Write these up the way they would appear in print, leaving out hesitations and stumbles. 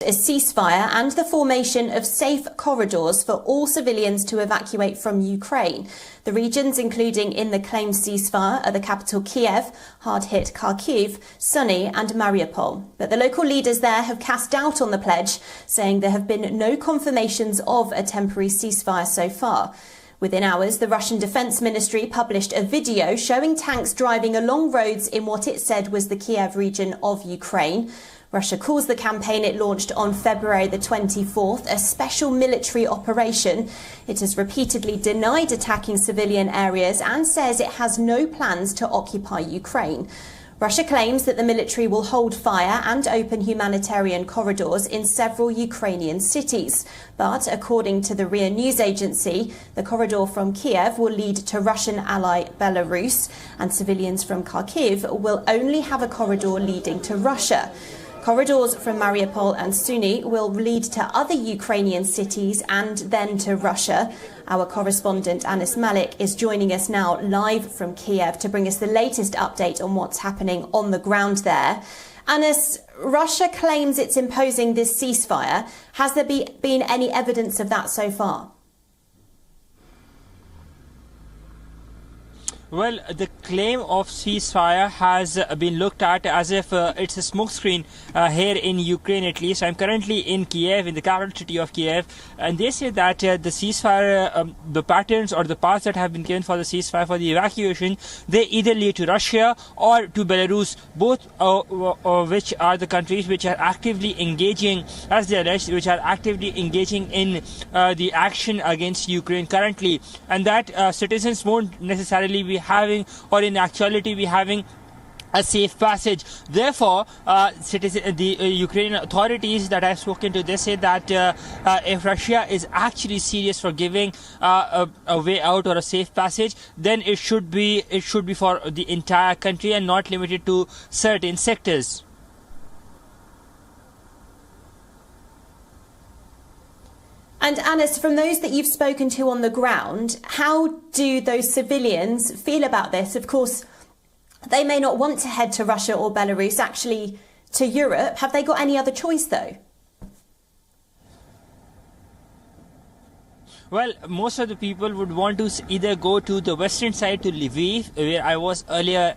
A ceasefire and the formation of safe corridors for all civilians to evacuate from Ukraine. The regions, including in the claimed ceasefire, are the capital Kiev, hard-hit Kharkiv, Sumy and Mariupol. But the local leaders there have cast doubt on the pledge, saying there have been no confirmations of a temporary ceasefire so far. Within hours, the Russian Defence Ministry published a video showing tanks driving along roads in what it said was the Kiev region of Ukraine. Russia calls the campaign it launched on February the 24th a special military operation. It has repeatedly denied attacking civilian areas and says it has no plans to occupy Ukraine. Russia claims that the military will hold fire and open humanitarian corridors in several Ukrainian cities. But according to the RIA news agency, the corridor from Kiev will lead to Russian ally Belarus, and civilians from Kharkiv will only have a corridor leading to Russia. Corridors from Mariupol and Sumy will lead to other Ukrainian cities and then to Russia. Our correspondent Anis Malik is joining us now live from Kiev to bring us the latest update on what's happening on the ground there. Anis, Russia claims it's imposing this ceasefire. Has there been any evidence of that so far? Well, the claim of ceasefire has been looked at as if it's a smokescreen here in Ukraine, at least. I'm currently in Kiev, in the capital city of Kiev, and they say that the ceasefire, the patterns or the paths that have been given for the ceasefire, for the evacuation, they either lead to Russia or to Belarus, both which are the countries which are actively engaging, as they allege, which are actively engaging in the action against Ukraine currently, and that citizens won't necessarily be having, or in actuality be having, a safe passage. Therefore, the Ukrainian authorities that I've spoken to, they say that if Russia is actually serious for giving a way out or a safe passage, then it should be for the entire country and not limited to certain sectors. And Anis, from those that you've spoken to on the ground, how do those civilians feel about this? Of course, they may not want to head to Russia or Belarus, actually to Europe. Have they got any other choice, though? Well, most of the people would want to either go to the western side, to Lviv, where I was earlier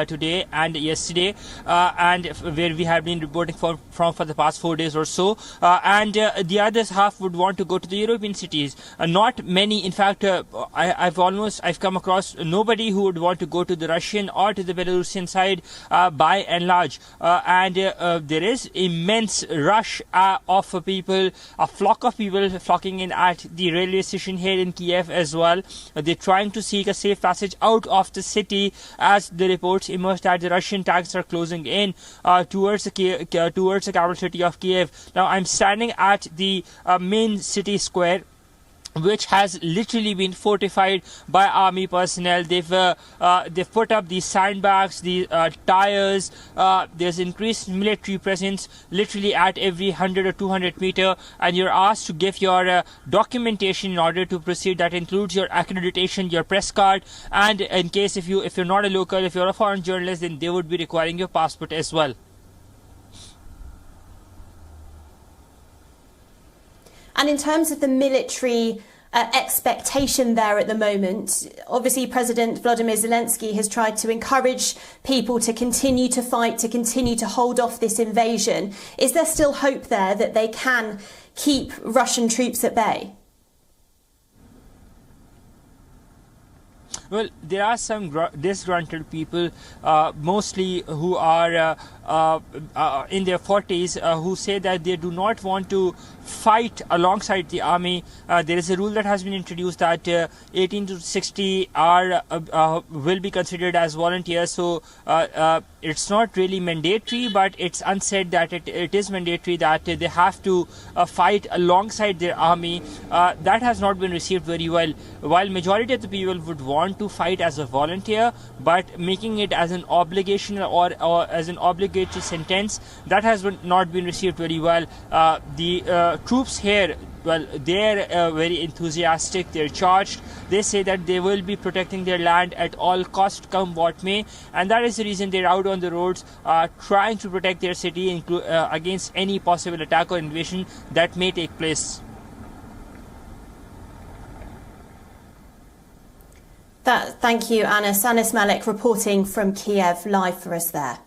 today and yesterday, and where we have been reporting from for the past 4 days or so, and the other half would want to go to the European cities. Not many, in fact, I've come across nobody who would want to go to the Russian or to the Belarusian side by and large, and there is immense rush of people, a flock of people flocking in at the railway station here in Kiev as well. They're trying to seek a safe passage out of the city, as the reports emerged that the Russian tanks are closing in towards the capital city of Kiev. Now I'm standing at the main city square, which has literally been fortified by army personnel. They've put up these sandbags, the tires. There's increased military presence literally at every 100 or 200 meter, and you're asked to give your documentation in order to proceed. That includes your accreditation, your press card, and in case if you're not a local, if you're a foreign journalist, then they would be requiring your passport as well. And in terms of the military expectation there at the moment, obviously President Vladimir Zelensky has tried to encourage people to continue to fight, to continue to hold off this invasion. Is there still hope there that they can keep Russian troops at bay? Well, there are some disgruntled people, mostly who are in their 40s, who say that they do not want to fight alongside the army. There is a rule that has been introduced that 18 to 60 will be considered as volunteers. So it's not really mandatory, but it's unsaid that it is mandatory that they have to fight alongside their army. That has not been received very well. While majority of the people would want to fight as a volunteer, but making it as an obligation or as an obligatory sentence, that has not been received very well. The troops here, well, they're very enthusiastic, they're charged. They say that they will be protecting their land at all cost, come what may, and that is the reason they're out on the roads trying to protect their city against any possible attack or invasion that may take place. Thank you, Anas. Anas Malik reporting from Kiev live for us there.